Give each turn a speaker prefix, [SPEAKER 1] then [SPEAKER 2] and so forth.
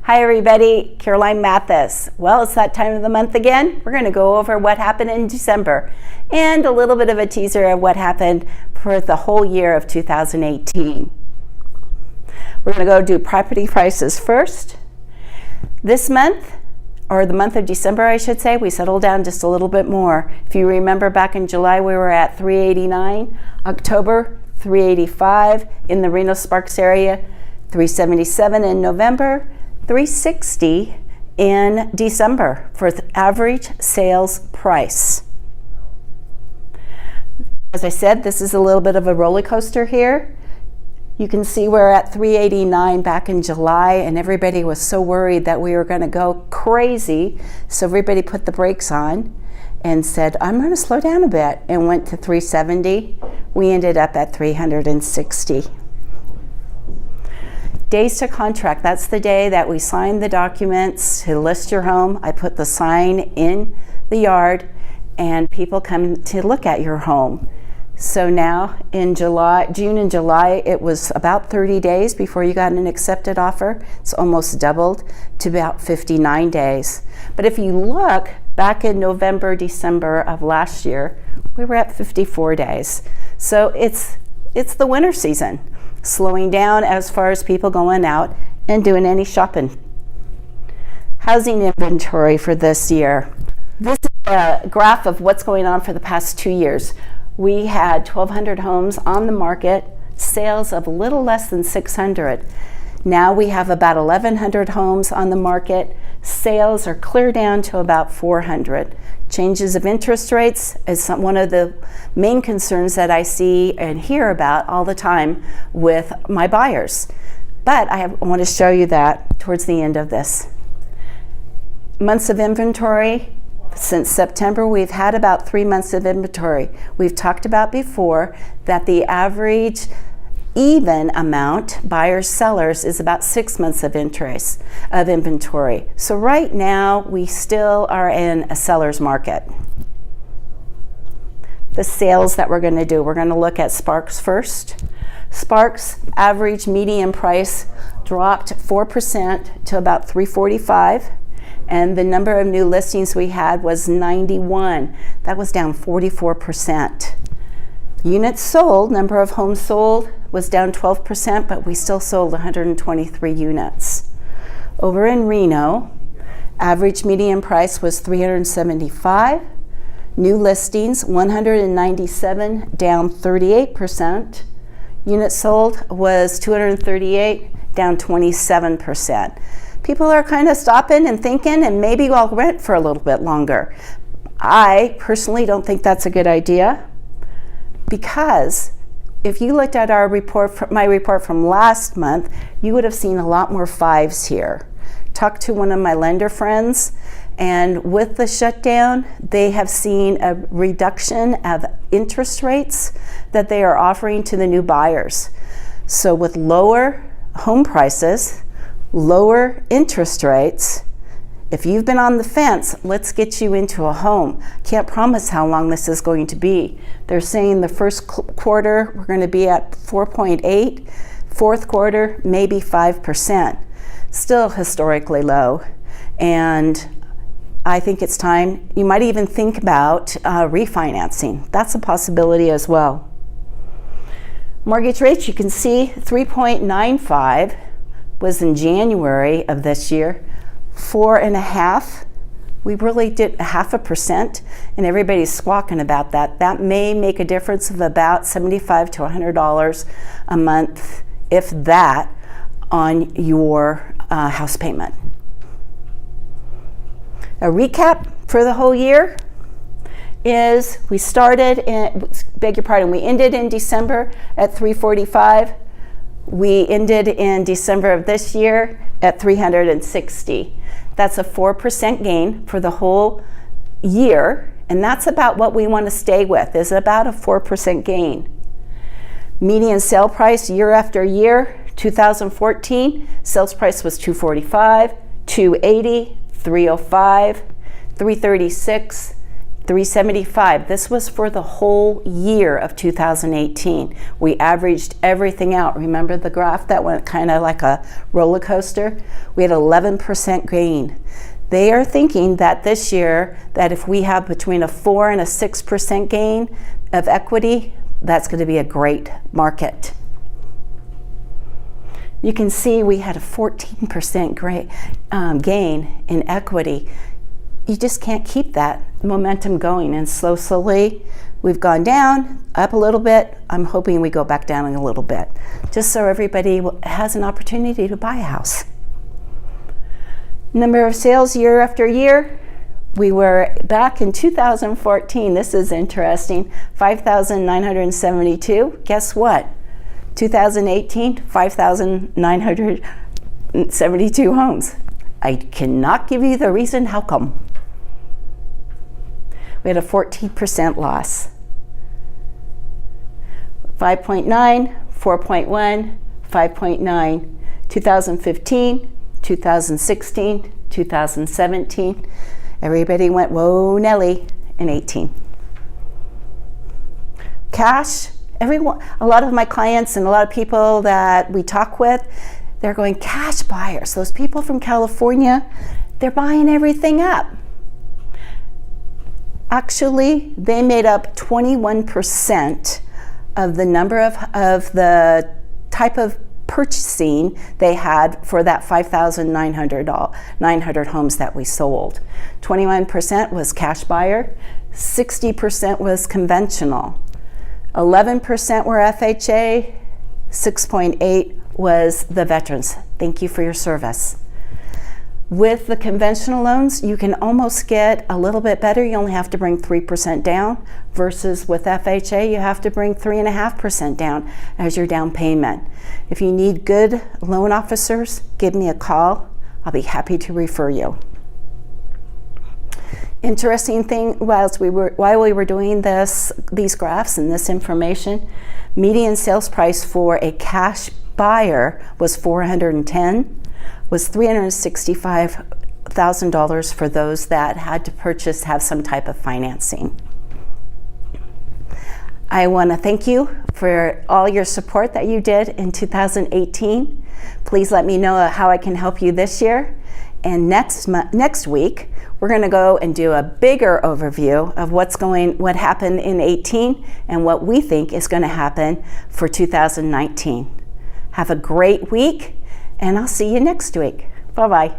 [SPEAKER 1] Hi everybody, Caroline Mathis. Well, it's that time of the month again. We're going to go over what happened in December and a little bit of a teaser of what happened for the whole year of 2018. We're going to go do property prices first. This month, or the month of December I should say, we settled down just a little bit more. If you remember back in July we were at $389, October $385, in the Reno Sparks area $377 in November, $360 in December for the average sales price. As I said, this is a little bit of a roller coaster here. You can see we're at $389 back in July, and everybody was so worried that we were going to go crazy, so everybody put the brakes on and said, I'm going to slow down a bit, and went to $370. We ended up at $360. Days to contract, that's the day that we signed the documents to list your home. I put the sign in the yard and people come to look at your home. So now in June and July, it was about 30 days before you got an accepted offer. It's almost doubled to about 59 days. But if you look back in November, December of last year, we were at 54 days. So it's the winter season, slowing down as far as people going out and doing any shopping. Housing inventory for this year. This is a graph of what's going on for the past 2 years. We had 1,200 homes on the market, sales of a little less than 600. Now we have about 1,100 homes on the market. Sales are clear down to about 400. Changes of interest rates is one of the main concerns that I see and hear about all the time with my buyers. But I want to show you that towards the end of this. Months of inventory. Since September, we've had about 3 months of inventory. We've talked about before that the average even amount, buyers, sellers, is about 6 months of inventory. So right now, we still are in a seller's market. The sales that we're going to do, we're going to look at Sparks first. Sparks average median price dropped 4% to about $345. And the number of new listings we had was 91. That was down 44%. Units sold, number of homes sold, was down 12%, but we still sold 123 units. Over in Reno, average median price was $375. New listings, 197, down 38%. Units sold was 238, down 27%. People are kind of stopping and thinking, and maybe I'll rent for a little bit longer. I personally don't think that's a good idea, because if you looked at our report, my report from last month, you would have seen a lot more fives here. Talked to one of my lender friends, and with the shutdown, they have seen a reduction of interest rates that they are offering to the new buyers. So with lower home prices, lower interest rates, if you've been on the fence, let's get you into a home. Can't promise how long this is going to be. They're saying the first quarter we're going to be at 4.8, fourth quarter maybe 5%. Still historically low, and I think it's time. You might even think about refinancing. That's a possibility as well. Mortgage rates, you can see 3.95 was in January of this year. 4.5, we really did 0.5%, and everybody's squawking about that. That may make a difference of about $75 to $100 a month, if that, on your house payment. A recap for the whole year is we ended in December at $345. We ended in December of this year at $360. That's a 4% gain for the whole year, and that's about what we want to stay with, is about a 4% gain. Median sale price year after year, 2014, sales price was $245, $280, $305, $336, 375. This was for the whole year of 2018. We averaged everything out. Remember the graph that went kind of like a roller coaster? We had 11% gain. They are thinking that this year, that if we have between a 4 and a 6% gain of equity, that's going to be a great market. You can see we had a 14% gain in equity. You just can't keep that momentum going, and slowly we've gone down, up a little bit. I'm hoping we go back down a little bit, just so everybody has an opportunity to buy a house. Number of sales year after year, we were back in 2014. This is interesting, 5,972. Guess what? 2018, 5,972 homes. I cannot give you the reason how come. We had a 14% loss. 5.9, 4.1, 5.9, 2015, 2016, 2017. Everybody went, whoa, Nelly, in 18. Cash, everyone, a lot of my clients and a lot of people that we talk with, they're going cash buyers. Those people from California, they're buying everything up. Actually, they made up 21% of the number of the type of purchasing they had for that 5,900 homes that we sold. 21% was cash buyer, 60% was conventional, 11% were FHA, 6.8% was the veterans. Thank you for your service. With the conventional loans, you can almost get a little bit better. You only have to bring 3% down, versus with FHA, you have to bring 3.5% down as your down payment. If you need good loan officers, give me a call. I'll be happy to refer you. Interesting thing, while we were doing these graphs and this information, median sales price for a cash buyer was $410. Was $365,000 for those that had to have some type of financing. I want to thank you for all your support that you did in 2018. Please let me know how I can help you this year. And next week, we're going to go and do a bigger overview of what happened in 18 and what we think is going to happen for 2019. Have a great week. And I'll see you next week. Bye-bye.